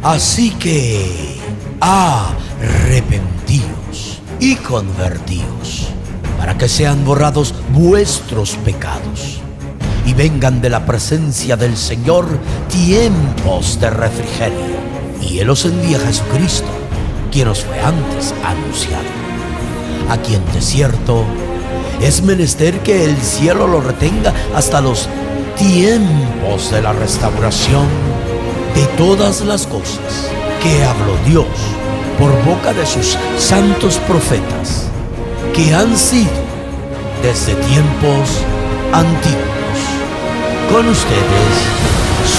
Así que arrepentíos y convertíos, para que sean borrados vuestros pecados, y vengan de la presencia del Señor tiempos de refrigerio. Y Él os envía a Jesucristo, quien os fue antes anunciado, a quien de cierto es menester que el cielo lo retenga hasta los tiempos de la restauración de todas las cosas que habló Dios por boca de sus santos profetas, que han sido desde tiempos antiguos. Con ustedes,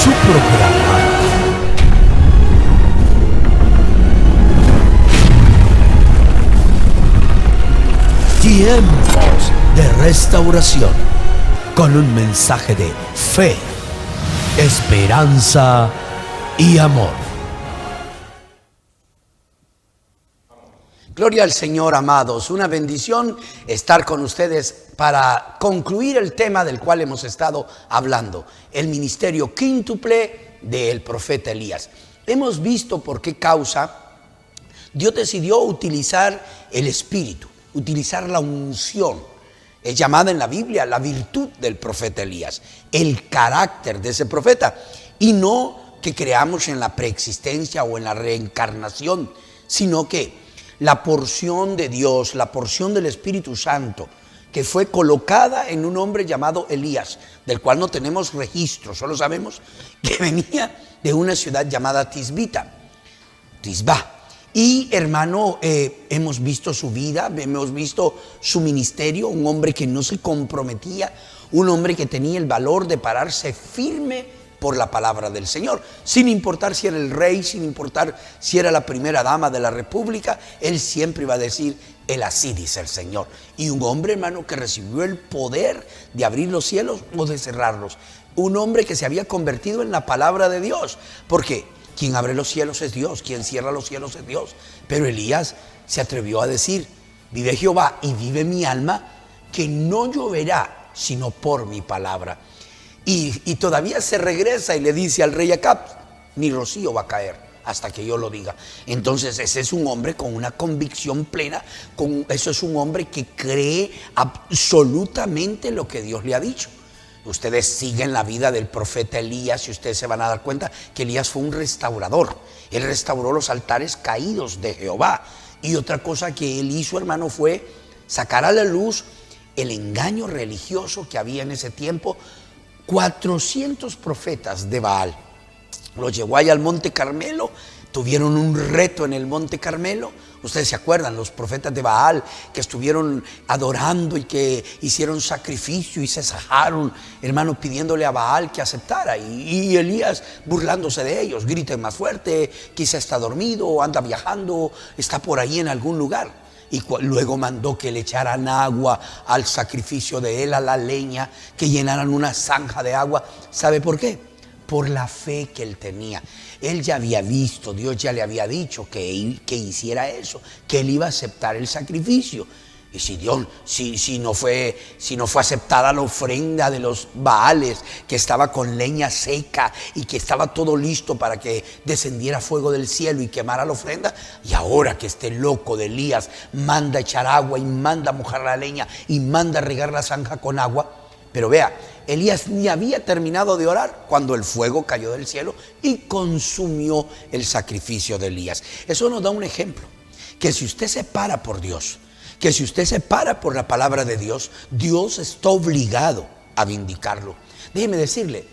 su programa Tiempos de Restauración, con un mensaje de fe, esperanza y amor. Gloria al Señor, amados. Una bendición estar con ustedes para concluir el tema del cual hemos estado hablando, el ministerio quíntuple del profeta Elías. Hemos visto por qué causa Dios decidió utilizar el Espíritu, utilizar la unción. Es llamada en la Biblia la virtud del profeta Elías, el carácter de ese profeta, y no que creamos en la preexistencia o en la reencarnación, sino que la porción de Dios, la porción del Espíritu Santo, que fue colocada en un hombre llamado Elías, del cual no tenemos registro, solo sabemos que venía de una ciudad llamada Tisbá. Y hermano, hemos visto su vida, hemos visto su ministerio, un hombre que no se comprometía, un hombre que tenía el valor de pararse firme por la palabra del Señor, sin importar si era el rey, sin importar si era la primera dama de la república, él siempre iba a decir: él así dice el Señor. Y un hombre, hermano, que recibió el poder de abrir los cielos o de cerrarlos, un hombre que se había convertido en la palabra de Dios, porque quien abre los cielos es Dios, quien cierra los cielos es Dios. Pero Elías se atrevió a decir: vive Jehová y vive mi alma, que no lloverá sino por mi palabra. Y todavía se regresa y le dice al rey Acab: ni rocío va a caer hasta que yo lo diga. Entonces ese es un hombre con una convicción plena, eso es un hombre que cree absolutamente lo que Dios le ha dicho. Ustedes siguen la vida del profeta Elías y ustedes se van a dar cuenta que Elías fue un restaurador. Él restauró los altares caídos de Jehová. Y otra cosa que él hizo, hermano, fue sacar a la luz el engaño religioso que había en ese tiempo. 400 profetas de Baal los llevó allá al Monte Carmelo, tuvieron un reto en el Monte Carmelo. Ustedes se acuerdan, los profetas de Baal que estuvieron adorando y que hicieron sacrificio y se sajaron, hermano, pidiéndole a Baal que aceptara. Y Elías burlándose de ellos: griten más fuerte, quizá está dormido, anda viajando, está por ahí en algún lugar. Y luego mandó que le echaran agua al sacrificio de él, a la leña, que llenaran una zanja de agua. ¿Sabe por qué? Por la fe que él tenía. Él ya había visto, Dios ya le había dicho que hiciera eso, que él iba a aceptar el sacrificio. Y si no fue aceptada la ofrenda de los Baales, que estaba con leña seca y que estaba todo listo para que descendiera fuego del cielo y quemara la ofrenda, y ahora que este loco de Elías manda echar agua y manda mojar la leña y manda regar la zanja con agua. Pero vea, Elías ni había terminado de orar cuando el fuego cayó del cielo y consumió el sacrificio de Elías. Eso nos da un ejemplo, que si usted se para por Dios, que si usted se para por la palabra de Dios, Dios está obligado a vindicarlo. Déjeme decirle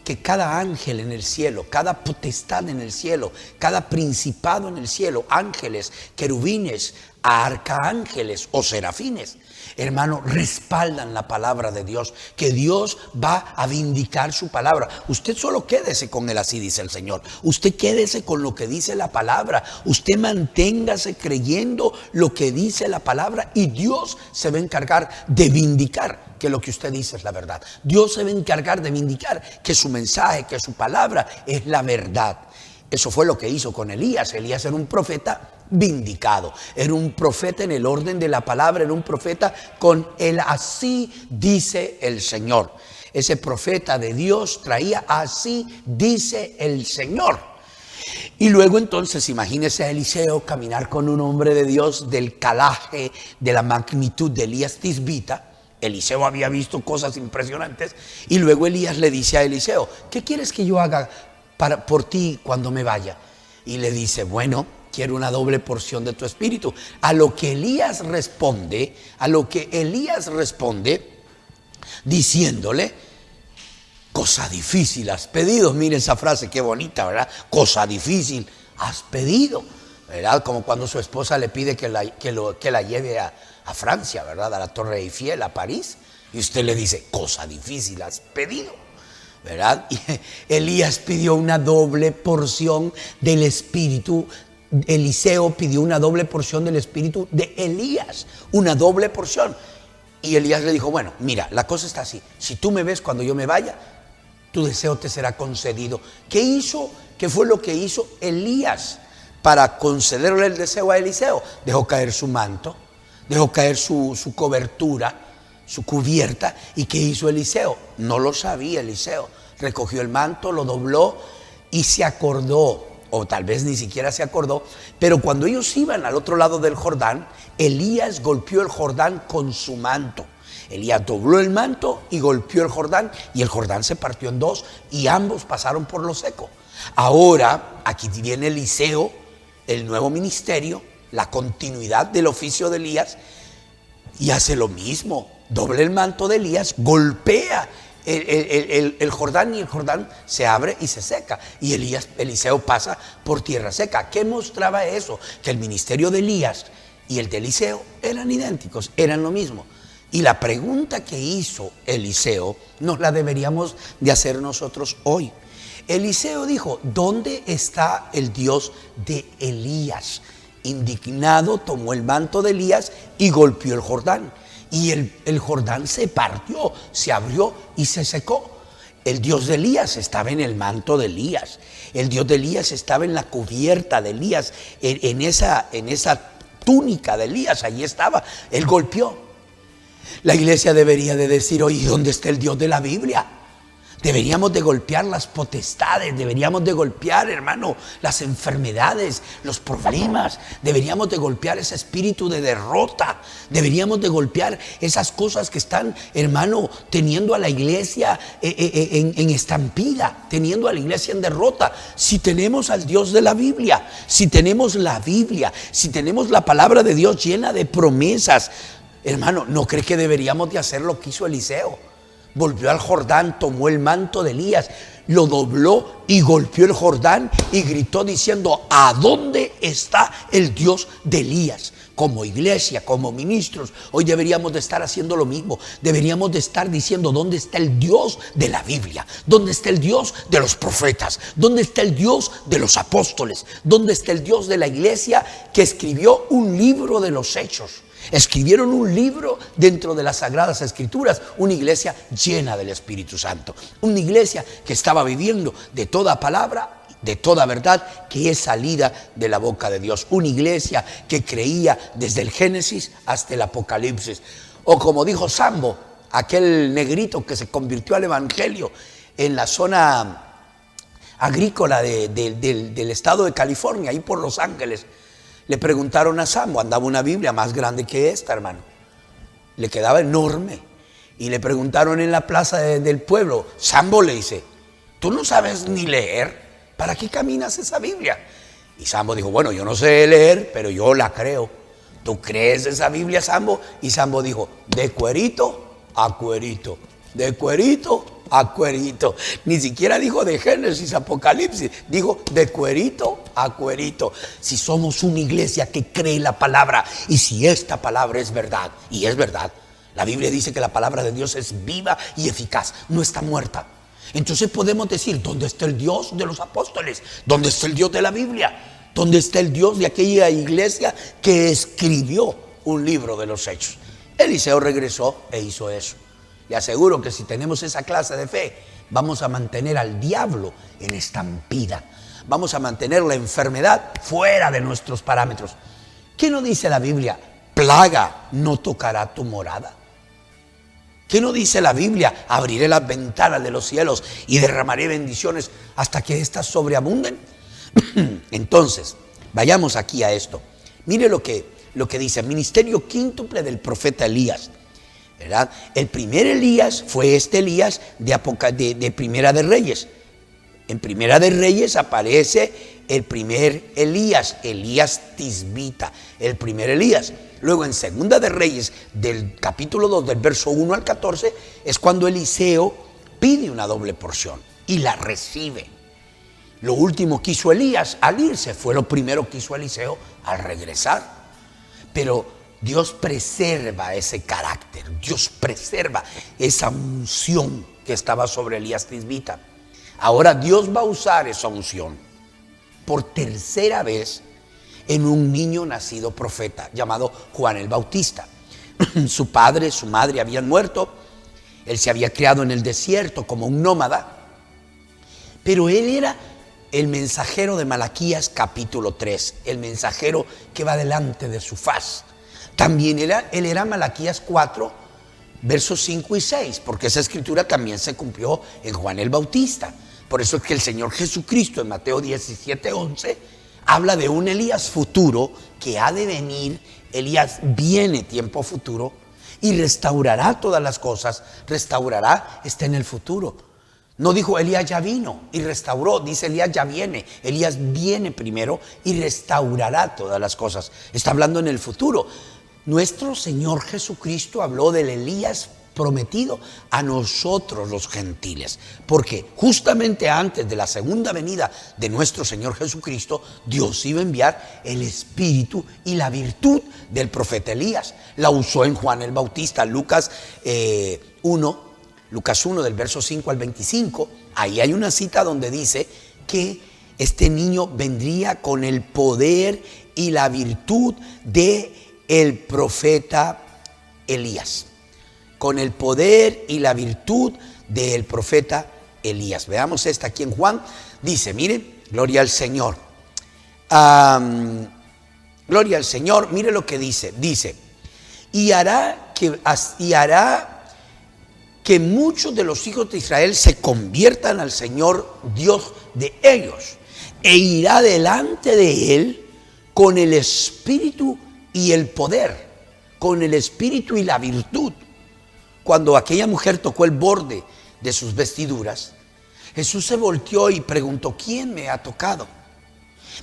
que cada ángel en el cielo, cada potestad en el cielo, cada principado en el cielo, ángeles, querubines, arcángeles o serafines, hermano, respaldan la palabra de Dios, que Dios va a vindicar su palabra. Usted solo quédese con él, así dice el Señor. Usted quédese con lo que dice la palabra. Usted manténgase creyendo lo que dice la palabra y Dios se va a encargar de vindicar que lo que usted dice es la verdad. Dios se va a encargar de vindicar que su mensaje, que su palabra es la verdad. Eso fue lo que hizo con Elías. Elías era un profeta vindicado, era un profeta en el orden de la palabra, era un profeta con el así dice el Señor. Ese profeta de Dios traía así dice el Señor. Y luego entonces imagínese a Eliseo caminar con un hombre de Dios del calaje, de la magnitud de Elías Tisbita. Eliseo había visto cosas impresionantes. Y luego Elías le dice a Eliseo: ¿qué quieres que yo haga por ti cuando me vaya? Y le dice: bueno, quiero una doble porción de tu espíritu. A lo que Elías responde, diciéndole: cosa difícil has pedido. Miren esa frase, qué bonita, ¿verdad? Cosa difícil has pedido, ¿verdad? Como cuando su esposa le pide que la lleve a Francia, ¿verdad? A la Torre Eiffel, a París. Y usted le dice: cosa difícil has pedido, ¿verdad? Y Elías pidió una doble porción del espíritu. Eliseo pidió una doble porción del espíritu de Elías, una doble porción. Y Elías le dijo: bueno, mira, la cosa está así. Si tú me ves cuando yo me vaya, tu deseo te será concedido. ¿Qué hizo? ¿Qué fue lo que hizo Elías para concederle el deseo a Eliseo? Dejó caer su manto, dejó caer su cobertura, su cubierta. ¿Y qué hizo Eliseo? No lo sabía Eliseo. Recogió el manto, lo dobló y se acordó, o tal vez ni siquiera se acordó, pero cuando ellos iban al otro lado del Jordán, Elías golpeó el Jordán con su manto. Elías dobló el manto y golpeó el Jordán, y el Jordán se partió en dos y ambos pasaron por lo seco. Ahora aquí viene Eliseo, el nuevo ministerio, la continuidad del oficio de Elías, y hace lo mismo. Dobla el manto de Elías, golpea el Jordán, y el Jordán se abre y se seca, y Eliseo pasa por tierra seca. ¿Qué mostraba eso? Que el ministerio de Elías y el de Eliseo eran idénticos, eran lo mismo. Y la pregunta que hizo Eliseo nos la deberíamos de hacer nosotros hoy. Eliseo dijo: ¿dónde está el Dios de Elías? Indignado, tomó el manto de Elías y golpeó el Jordán. Y el Jordán se partió, se abrió y se secó. El Dios de Elías estaba en el manto de Elías. El Dios de Elías estaba en la cubierta de Elías, en esa túnica de Elías. Allí estaba, él golpeó. La iglesia debería de decir: oye, ¿dónde está el Dios de la Biblia? Deberíamos de golpear las potestades, deberíamos de golpear, hermano, las enfermedades, los problemas. Deberíamos de golpear ese espíritu de derrota. Deberíamos de golpear esas cosas que están, hermano, teniendo a la iglesia en estampida, teniendo a la iglesia en derrota. Si tenemos al Dios de la Biblia, si tenemos la Biblia, si tenemos la palabra de Dios llena de promesas, hermano, ¿no cree que deberíamos de hacer lo que hizo Eliseo? Volvió al Jordán, tomó el manto de Elías, lo dobló y golpeó el Jordán y gritó diciendo: ¿a dónde está el Dios de Elías? Como iglesia, como ministros, hoy deberíamos de estar haciendo lo mismo. Deberíamos de estar diciendo: ¿dónde está el Dios de la Biblia? ¿Dónde está el Dios de los profetas? ¿Dónde está el Dios de los apóstoles? ¿Dónde está el Dios de la iglesia que escribió un libro de los hechos? Escribieron un libro dentro de las Sagradas Escrituras, una iglesia llena del Espíritu Santo, una iglesia que estaba viviendo de toda palabra, de toda verdad que es salida de la boca de Dios, una iglesia que creía desde el Génesis hasta el Apocalipsis. O como dijo Sambo, aquel negrito que se convirtió al evangelio en la zona agrícola del estado de California, ahí por Los Ángeles. Le preguntaron a Sambo, andaba una Biblia más grande que esta, hermano, le quedaba enorme, y le preguntaron en la plaza del pueblo. Sambo le dice: ¿tú no sabes ni leer? ¿Para qué caminas esa Biblia? Y Sambo dijo: bueno, yo no sé leer, pero yo la creo. ¿Tú crees esa Biblia, Sambo? Y Sambo dijo: de cuerito a cuerito, de cuerito a cuerito. Ni siquiera dijo de Génesis, Apocalipsis, dijo de cuerito a cuerito. Si somos una iglesia que cree la palabra, y si esta palabra es verdad, y es verdad, la Biblia dice que la palabra de Dios es viva y eficaz, no está muerta. Entonces podemos decir: ¿dónde está el Dios de los apóstoles? ¿Dónde está el Dios de la Biblia? ¿Dónde está el Dios de aquella iglesia que escribió un libro de los hechos? Eliseo regresó e hizo eso. Le aseguro que si tenemos esa clase de fe, vamos a mantener al diablo en estampida. Vamos a mantener la enfermedad fuera de nuestros parámetros. ¿Qué no dice la Biblia? Plaga no tocará tu morada. ¿Qué no dice la Biblia? Abriré las ventanas de los cielos y derramaré bendiciones hasta que éstas sobreabunden. Entonces, vayamos aquí a esto. Mire lo que dice, ministerio quíntuple del profeta Elías, ¿verdad? El primer Elías fue este Elías de Primera de Reyes. En Primera de Reyes aparece el primer Elías, Elías Tisbita, el primer Elías. Luego en Segunda de Reyes, del capítulo 2, del verso 1 al 14, es cuando Eliseo pide una doble porción y la recibe. Lo último que hizo Elías al irse fue lo primero que hizo Eliseo al regresar. Pero Dios preserva ese carácter, Dios preserva esa unción que estaba sobre Elías Tisbita. Ahora Dios va a usar esa unción por tercera vez en un niño nacido profeta llamado Juan el Bautista. Su padre, su madre habían muerto, él se había criado en el desierto como un nómada, pero él era el mensajero de Malaquías capítulo 3, el mensajero que va delante de su faz. También él era Malaquías 4, versos 5 y 6, porque esa escritura también se cumplió en Juan el Bautista. Por eso es que el Señor Jesucristo en Mateo 17, 11 habla de un Elías futuro que ha de venir. Elías viene tiempo futuro y restaurará todas las cosas. Restaurará, está en el futuro. No dijo Elías ya vino y restauró, dice Elías ya viene. Elías viene primero y restaurará todas las cosas. Está hablando en el futuro. Nuestro Señor Jesucristo habló del Elías prometido a nosotros los gentiles, porque justamente antes de la segunda venida de nuestro Señor Jesucristo, Dios iba a enviar el espíritu y la virtud del profeta Elías. La usó en Juan el Bautista, Lucas 1 del verso 5 al 25. Ahí hay una cita donde dice que este niño vendría con el poder y la virtud de el profeta Elías, con el poder y la virtud del profeta Elías. Veamos esta aquí en Juan. Dice, miren, gloria al Señor. Gloria al Señor. Mire lo que dice. Dice, y hará que muchos de los hijos de Israel se conviertan al Señor Dios de ellos, e irá delante de él con el espíritu y el poder, con el espíritu y la virtud. Cuando aquella mujer tocó el borde de sus vestiduras, Jesús se volteó y preguntó, ¿quién me ha tocado?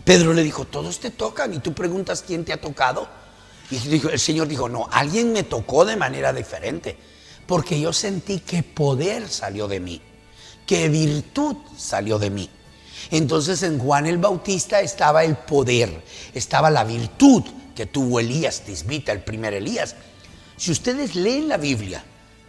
Pedro le dijo, todos te tocan y tú preguntas quién te ha tocado. Y el Señor dijo, no, alguien me tocó de manera diferente, porque yo sentí que poder salió de mí, que virtud salió de mí. Entonces en Juan el Bautista estaba el poder, estaba la virtud que tuvo Elías Tisbita, el primer Elías. Si ustedes leen la Biblia,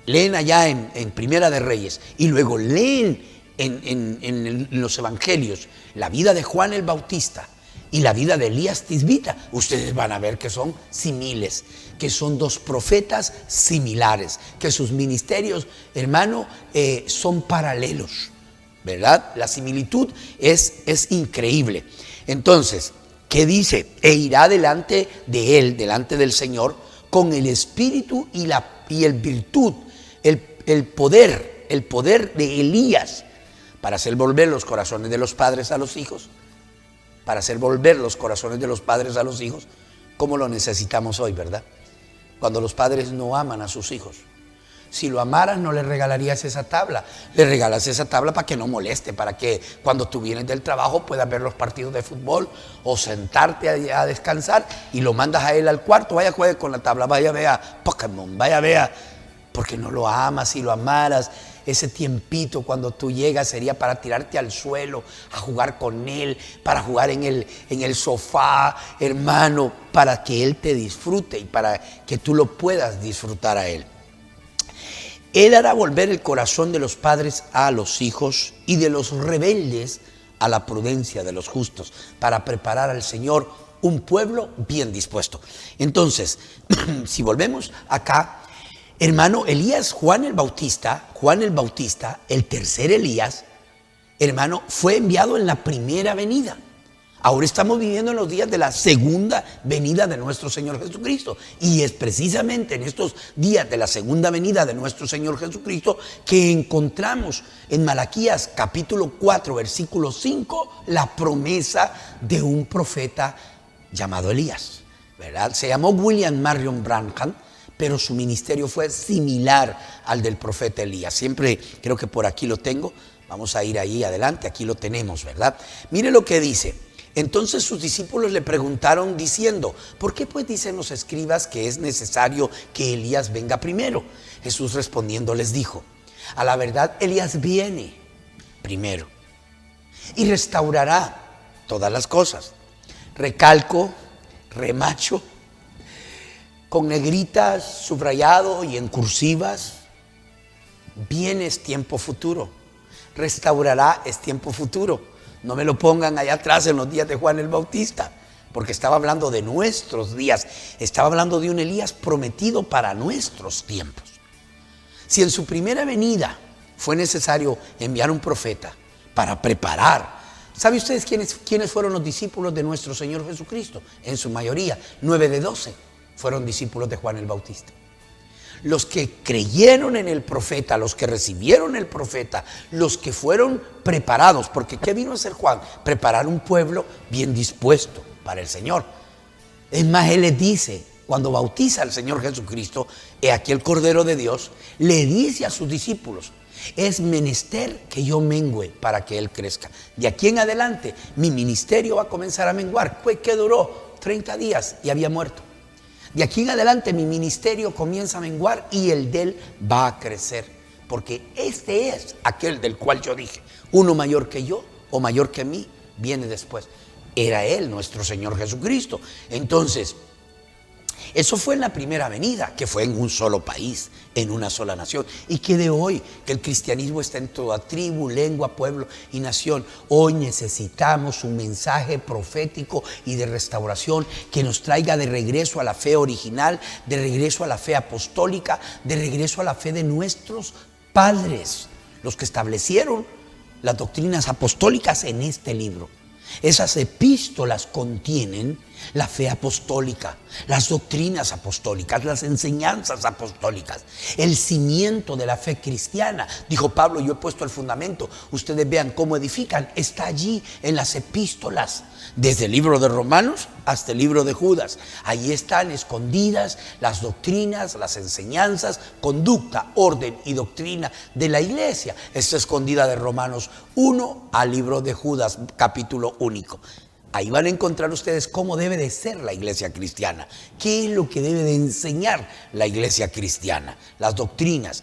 leen allá en Primera de Reyes y luego leen en los evangelios la vida de Juan el Bautista y la vida de Elías Tisbita, ustedes van a ver que son similes, que son dos profetas similares, que sus ministerios, hermano, son paralelos, ¿verdad? La similitud es increíble. Entonces, ¿qué dice? E irá delante de él, delante del Señor, con el espíritu y el virtud, el poder de Elías, para hacer volver los corazones de los padres a los hijos, para hacer volver los corazones de los padres a los hijos, como lo necesitamos hoy, ¿verdad? Cuando los padres no aman a sus hijos. Si lo amaras, no le regalarías esa tabla. Le regalas esa tabla para que no moleste, para que cuando tú vienes del trabajo puedas ver los partidos de fútbol o sentarte a descansar y lo mandas a él al cuarto. Vaya, juegue con la tabla, vaya, vea Pokémon, vaya, vea. Porque no lo amas. Si lo amaras, ese tiempito cuando tú llegas sería para tirarte al suelo, a jugar con él, para jugar en el sofá, hermano, para que él te disfrute y para que tú lo puedas disfrutar a él. Él hará volver el corazón de los padres a los hijos y de los rebeldes a la prudencia de los justos, para preparar al Señor un pueblo bien dispuesto. Entonces, si volvemos acá, hermano, Juan el Bautista, el tercer Elías, hermano, fue enviado en la primera venida. Ahora estamos viviendo en los días de la segunda venida de nuestro Señor Jesucristo. Y es precisamente en estos días de la segunda venida de nuestro Señor Jesucristo que encontramos en Malaquías capítulo 4, versículo 5, la promesa de un profeta llamado Elías, ¿verdad? Se llamó William Marion Branham, pero su ministerio fue similar al del profeta Elías. Siempre creo que por aquí lo tengo. Vamos a ir ahí adelante, aquí lo tenemos, ¿verdad? Mire lo que dice. Entonces sus discípulos le preguntaron diciendo: ¿por qué pues dicen los escribas que es necesario que Elías venga primero? Jesús respondiendo les dijo: a la verdad Elías viene primero y restaurará todas las cosas. Recalco, remacho, con negritas, subrayado y en cursivas: viene es tiempo futuro, restaurará es tiempo futuro. No me lo pongan allá atrás en los días de Juan el Bautista, porque estaba hablando de nuestros días, estaba hablando de un Elías prometido para nuestros tiempos. Si en su primera venida fue necesario enviar un profeta para preparar, ¿sabe ustedes quiénes fueron los discípulos de nuestro Señor Jesucristo? En su mayoría, 9 de 12 fueron discípulos de Juan el Bautista. Los que creyeron en el profeta, los que recibieron el profeta, los que fueron preparados, porque ¿qué vino a hacer Juan? Preparar un pueblo bien dispuesto para el Señor. Es más, él les dice, cuando bautiza al Señor Jesucristo, he aquí el Cordero de Dios, le dice a sus discípulos: es menester que yo mengüe para que Él crezca. De aquí en adelante, mi ministerio va a comenzar a menguar. ¿Qué duró? 30 días y había muerto. De aquí en adelante mi ministerio comienza a menguar y el de Él va a crecer. Porque este es aquel del cual yo dije: uno mayor que yo o mayor que mí viene después. Era Él, nuestro Señor Jesucristo. Entonces, eso fue en la primera venida, que fue en un solo país, en una sola nación. Y que de hoy, que el cristianismo está en toda tribu, lengua, pueblo y nación, hoy necesitamos un mensaje profético y de restauración que nos traiga de regreso a la fe original, de regreso a la fe apostólica, de regreso a la fe de nuestros padres, los que establecieron las doctrinas apostólicas en este libro. Esas epístolas contienen la fe apostólica, las doctrinas apostólicas, las enseñanzas apostólicas, el cimiento de la fe cristiana. Dijo Pablo: yo he puesto el fundamento, ustedes vean cómo edifican. Está allí en las epístolas, desde el libro de Romanos hasta el libro de Judas. Allí están escondidas las doctrinas, las enseñanzas, conducta, orden y doctrina de la iglesia. Está escondida de Romanos 1 al libro de Judas, capítulo único. Ahí van a encontrar ustedes cómo debe de ser la iglesia cristiana, qué es lo que debe de enseñar la iglesia cristiana, las doctrinas.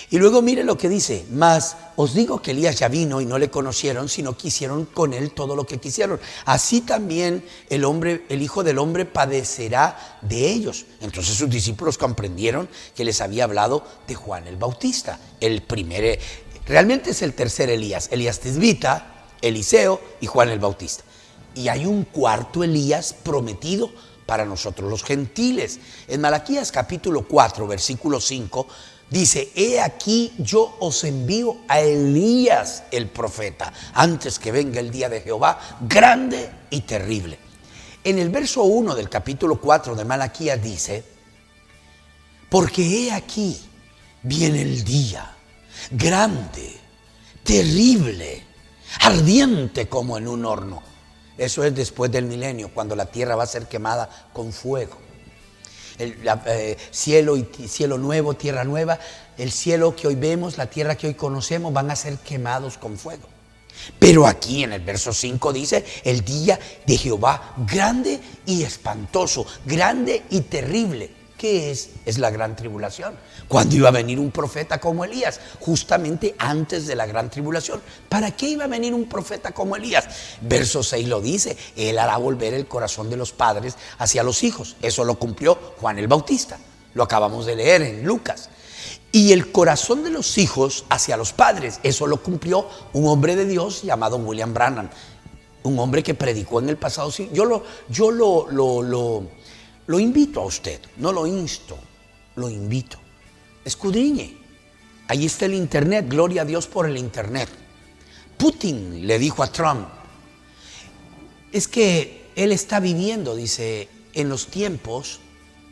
Y luego mire lo que dice: mas os digo que Elías ya vino y no le conocieron, sino que hicieron con él todo lo que quisieron. Así también el Hijo del Hombre padecerá de ellos. Entonces sus discípulos comprendieron que les había hablado de Juan el Bautista, el primer, realmente es el tercer Elías, Elías Tisbita, Eliseo y Juan el Bautista. Y hay un cuarto Elías prometido para nosotros los gentiles. En Malaquías capítulo 4, versículo 5, dice: he aquí yo os envío a Elías el profeta, antes que venga el día de Jehová, grande y terrible. En el verso 1 del capítulo 4 de Malaquías dice: porque he aquí viene el día, grande, terrible, ardiente como en un horno. Eso es después del milenio, cuando la tierra va a ser quemada con fuego. Cielo nuevo, tierra nueva, el cielo que hoy vemos, la tierra que hoy conocemos, van a ser quemados con fuego. Pero aquí en el verso 5 dice: el día de Jehová grande y espantoso, grande y terrible. ¿Qué es? Es la gran tribulación. Cuando iba a venir un profeta como Elías, justamente antes de la gran tribulación. ¿Para qué iba a venir un profeta como Elías? Verso 6 lo dice: él hará volver el corazón de los padres hacia los hijos. Eso lo cumplió Juan el Bautista. Lo acabamos de leer en Lucas. Y el corazón de los hijos hacia los padres, eso lo cumplió un hombre de Dios llamado William Branham. Un hombre que predicó en el pasado. Yo lo invito a usted, no lo insto, lo invito. Escudriñe. Ahí está el internet, gloria a Dios por el internet. Putin le dijo a Trump: es que él está viviendo, dice, en los tiempos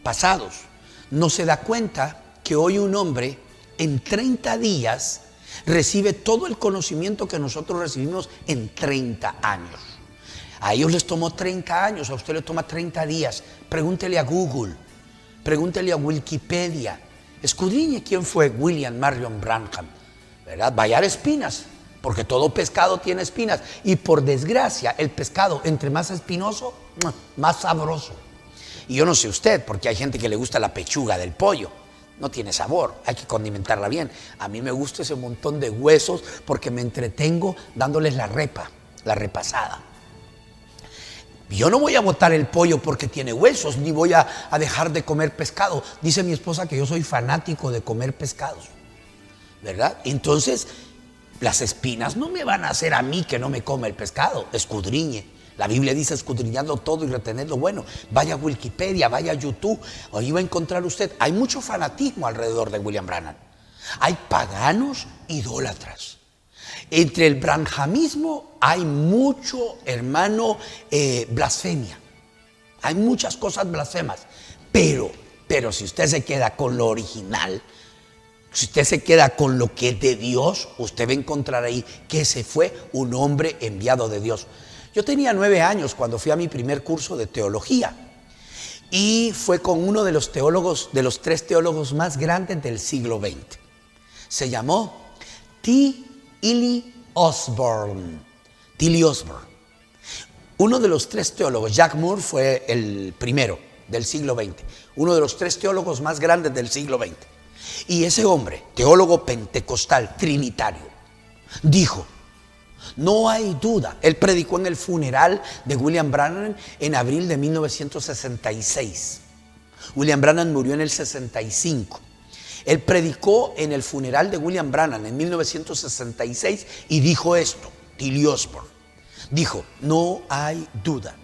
pasados. No se da cuenta que hoy un hombre en 30 días recibe todo el conocimiento que nosotros recibimos en 30 años. A ellos les tomó 30 años, a usted le toma 30 días. Pregúntele a Google, pregúntele a Wikipedia, escudriñe quién fue William Marion Branham, ¿verdad? Va a hallar espinas, porque todo pescado tiene espinas. Y por desgracia, el pescado, entre más espinoso, más sabroso. Y yo no sé usted, porque hay gente que le gusta la pechuga del pollo. No tiene sabor, hay que condimentarla bien. A mí me gusta ese montón de huesos porque me entretengo dándoles la repasada. Yo no voy a botar el pollo porque tiene huesos, ni voy a dejar de comer pescado. Dice mi esposa que yo soy fanático de comer pescados, ¿verdad? Entonces, las espinas no me van a hacer a mí que no me coma el pescado. Escudriñe. La Biblia dice escudriñando todo y retener lo bueno. Vaya a Wikipedia, vaya a YouTube, ahí va a encontrar usted. Hay mucho fanatismo alrededor de William Branham. Hay paganos idólatras. Entre el branhamismo hay mucho, hermano, blasfemia. Hay muchas cosas blasfemas. Pero si usted se queda con lo original, si usted se queda con lo que es de Dios, usted va a encontrar ahí que ese fue un hombre enviado de Dios. Yo tenía 9 años cuando fui a mi primer curso de teología y fue con uno de los teólogos, de los 3 teólogos más grandes del siglo XX. Se llamó Tilly Osborne. Uno de los 3 teólogos, Jack Moore fue el primero del siglo XX, uno de los 3 teólogos más grandes del siglo XX. Y ese hombre, teólogo pentecostal, trinitario, dijo: no hay duda. Él predicó en el funeral de William Branham en abril de 1966. William Branham murió en el 65. Él predicó en el funeral de William Branham en 1966 y dijo esto, Tilly Osborne. Dijo: no hay duda.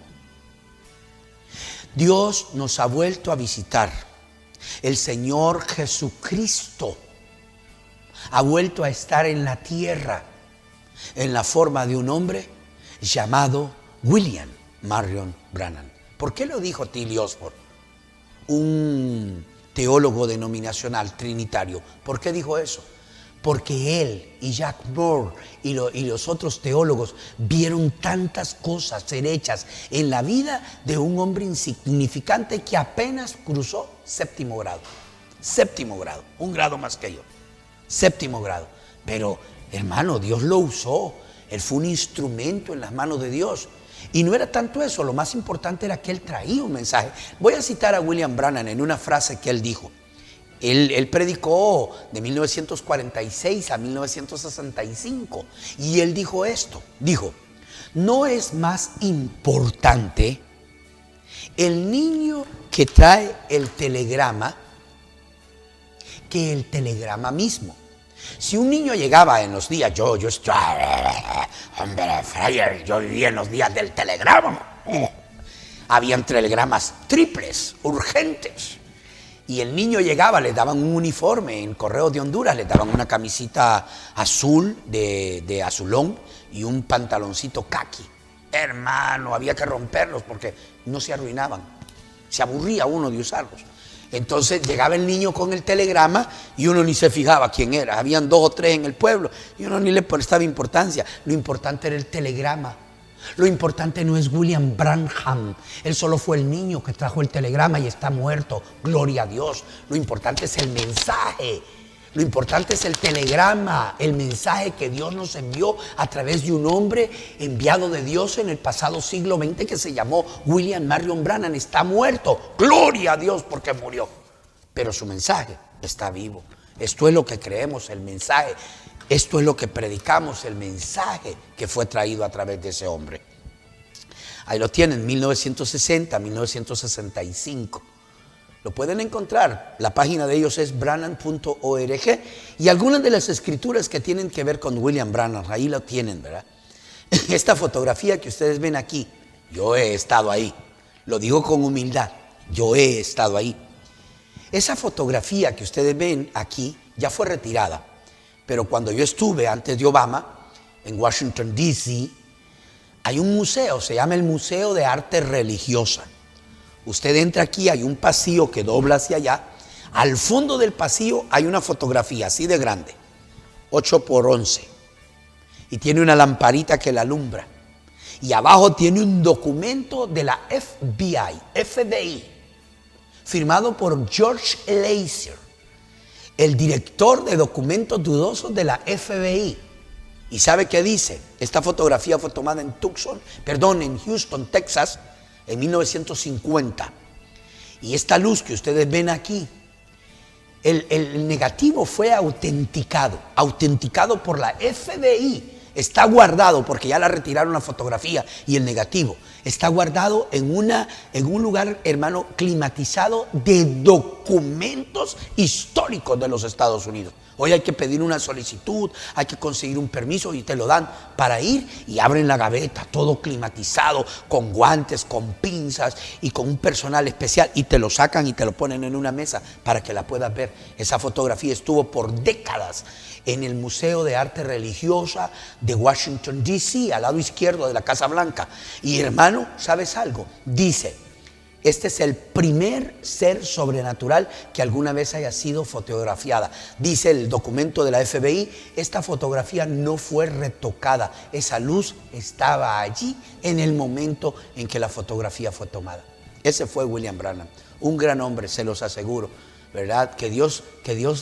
Dios nos ha vuelto a visitar. El Señor Jesucristo ha vuelto a estar en la tierra en la forma de un hombre llamado William Marion Branham. ¿Por qué lo dijo Tilly Osborne? Un teólogo denominacional trinitario. ¿Por qué dijo eso? Porque él y Jack Moore y los otros teólogos vieron tantas cosas ser hechas en la vida de un hombre insignificante que apenas cruzó 7º grado. 7º grado, un grado más que yo. 7º grado. Pero, hermano, Dios lo usó. Él fue un instrumento en las manos de Dios. Y no era tanto eso, lo más importante era que él traía un mensaje. Voy a citar a William Branham en una frase que él dijo. Él predicó de 1946 a 1965 y él dijo esto, dijo: no es más importante el niño que trae el telegrama que el telegrama mismo. Si un niño llegaba en los días, yo vivía en los días del telegrama, habían telegramas triples, urgentes. Y el niño llegaba, le daban un uniforme en Correos de Honduras, le daban una camisita azul de azulón y un pantaloncito caqui. Hermano, había que romperlos porque no se arruinaban. Se aburría uno de usarlos. Entonces llegaba el niño con el telegrama y uno ni se fijaba quién era. Habían 2 o 3 en el pueblo y uno ni le prestaba importancia. Lo importante era el telegrama. Lo importante no es William Branham. Él solo fue el niño que trajo el telegrama y está muerto. Gloria a Dios. Lo importante es el mensaje. Lo importante es el telegrama, el mensaje que Dios nos envió a través de un hombre enviado de Dios en el pasado siglo XX que se llamó William Marion Branham. Está muerto. Gloria a Dios porque murió. Pero su mensaje está vivo. Esto es lo que creemos, el mensaje. Esto es lo que predicamos, el mensaje que fue traído a través de ese hombre. Ahí lo tienen, 1960, 1965. Lo pueden encontrar. La página de ellos es branham.org y algunas de las escrituras que tienen que ver con William Branham, ahí lo tienen, ¿verdad? Esta fotografía que ustedes ven aquí, yo he estado ahí. Lo digo con humildad, yo he estado ahí. Esa fotografía que ustedes ven aquí ya fue retirada. Pero cuando yo estuve antes de Obama en Washington, D.C., hay un museo, se llama el Museo de Arte Religiosa. Usted entra aquí, hay un pasillo que dobla hacia allá. Al fondo del pasillo hay una fotografía así de grande, 8 por 11, y tiene una lamparita que la alumbra. Y abajo tiene un documento de la FBI, firmado por George Laser, el director de documentos dudosos de la FBI. ¿Y sabe qué dice? Esta fotografía fue tomada en Houston, Texas, en 1950. Y esta luz que ustedes ven aquí, el negativo fue autenticado por la FBI. Está guardado, porque ya la retiraron la fotografía y el negativo. Está guardado en un lugar, hermano, climatizado de documentos históricos de los Estados Unidos. Hoy hay que pedir una solicitud, hay que conseguir un permiso y te lo dan para ir, y abren la gaveta, todo climatizado, con guantes, con pinzas y con un personal especial, y te lo sacan y te lo ponen en una mesa para que la puedas ver. Esa fotografía estuvo por décadas en el Museo de Arte Religiosa de Washington, D.C., al lado izquierdo de la Casa Blanca. Y hermano, ¿sabes algo? Dice, este es el primer ser sobrenatural que alguna vez haya sido fotografiada. Dice el documento de la FBI, esta fotografía no fue retocada. Esa luz estaba allí en el momento en que la fotografía fue tomada. Ese fue William Branham, un gran hombre, se los aseguro, ¿verdad? Que Dios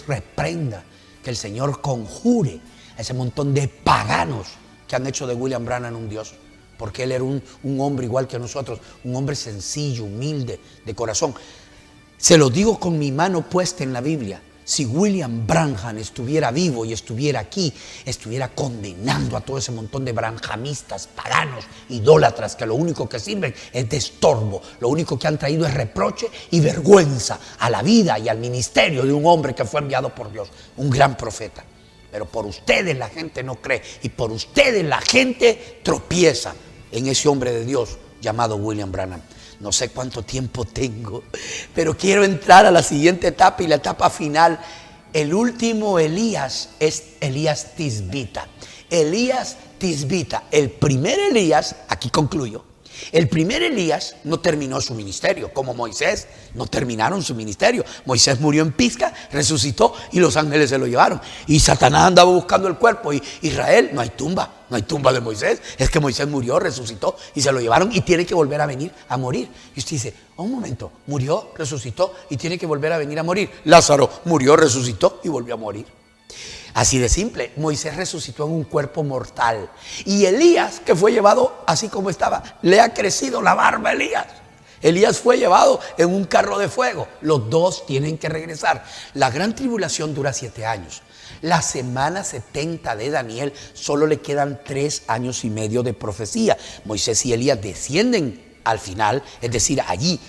reprenda, que el Señor conjure a ese montón de paganos que han hecho de William Branham un Dios. Porque él era un hombre igual que nosotros, un hombre sencillo, humilde, de corazón. Se lo digo con mi mano puesta en la Biblia. Si William Branham estuviera vivo y estuviera aquí, estuviera condenando a todo ese montón de branhamistas, paganos, idólatras, que lo único que sirven es de estorbo. Lo único que han traído es reproche y vergüenza a la vida y al ministerio de un hombre que fue enviado por Dios, un gran profeta. Pero por ustedes la gente no cree, y por ustedes la gente tropieza en ese hombre de Dios llamado William Branham. No sé cuánto tiempo tengo, pero quiero entrar a la siguiente etapa, y la etapa final. El último Elías es Elías Tisbita. Elías Tisbita, el primer Elías, aquí concluyo. El primer Elías no terminó su ministerio, como Moisés no terminaron su ministerio. Moisés murió en Pisga, resucitó y los ángeles se lo llevaron. Y Satanás andaba buscando el cuerpo, y Israel, no hay tumba de Moisés. Es que Moisés murió, resucitó y se lo llevaron, y tiene que volver a venir a morir. Y usted dice, un momento, murió, resucitó y tiene que volver a venir a morir. Lázaro murió, resucitó y volvió a morir. Así de simple. Moisés resucitó en un cuerpo mortal, y Elías, que fue llevado así como estaba, le ha crecido la barba a Elías. Elías fue llevado en un carro de fuego. Los dos tienen que regresar. La gran tribulación dura 7 años. La semana 70 de Daniel solo le quedan 3 años y medio de profecía. Moisés y Elías descienden al final, es decir, allí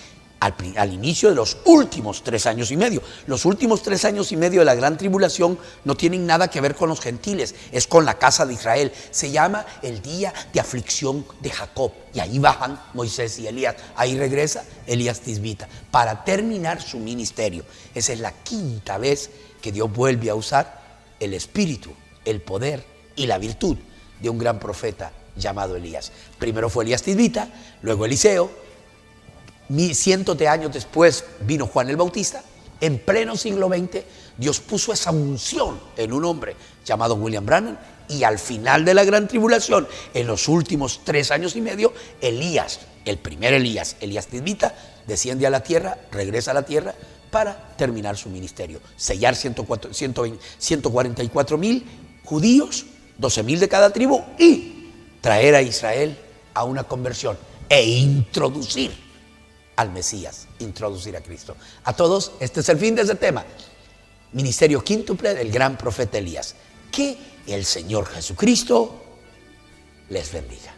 al inicio de los últimos 3 años y medio. Los últimos 3 años y medio de la gran tribulación no tienen nada que ver con los gentiles, es con la casa de Israel. Se llama el día de aflicción de Jacob, y ahí bajan Moisés y Elías. Ahí regresa Elías Tisbita para terminar su ministerio. Esa es la 5ª vez que Dios vuelve a usar el espíritu, el poder y la virtud de un gran profeta llamado Elías. Primero fue Elías Tisbita, luego Eliseo. Cientos de años después vino Juan el Bautista. En pleno siglo XX, Dios puso esa unción en un hombre llamado William Branham, y al final de la gran tribulación, en los últimos 3 años y medio, Elías, el primer Elías, Elías Tisbita, desciende a la tierra, regresa a la tierra para terminar su ministerio. Sellar 144,000 judíos, 12,000 de cada tribu, y traer a Israel a una conversión e introducir al Mesías, introducir a Cristo. A todos, este es el fin de ese tema. Ministerio quíntuple del gran profeta Elías. Que el Señor Jesucristo les bendiga.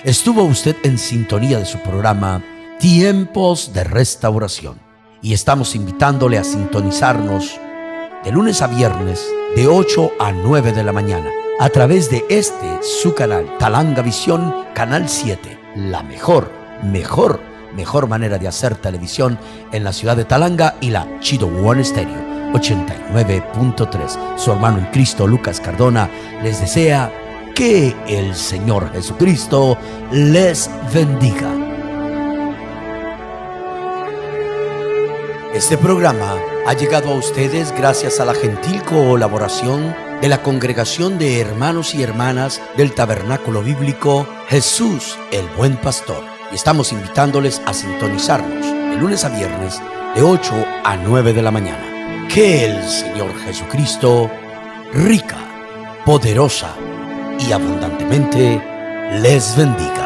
Estuvo usted en sintonía de su programa Tiempos de Restauración, y estamos invitándole a sintonizarnos de lunes a viernes de 8 a 9 de la mañana a través de su canal Talanga Visión, Canal 7, la mejor manera de hacer televisión en la ciudad de Talanga y la Chido One Stereo. 89.3. Su hermano en Cristo, Lucas Cardona, les desea que el Señor Jesucristo les bendiga. Este programa ha llegado a ustedes gracias a la gentil colaboración de la Congregación de Hermanos y Hermanas del Tabernáculo Bíblico Jesús el Buen Pastor. Y estamos invitándoles a sintonizarnos de lunes a viernes de 8 a 9 de la mañana. Que el Señor Jesucristo, rica, poderosa y abundantemente, les bendiga.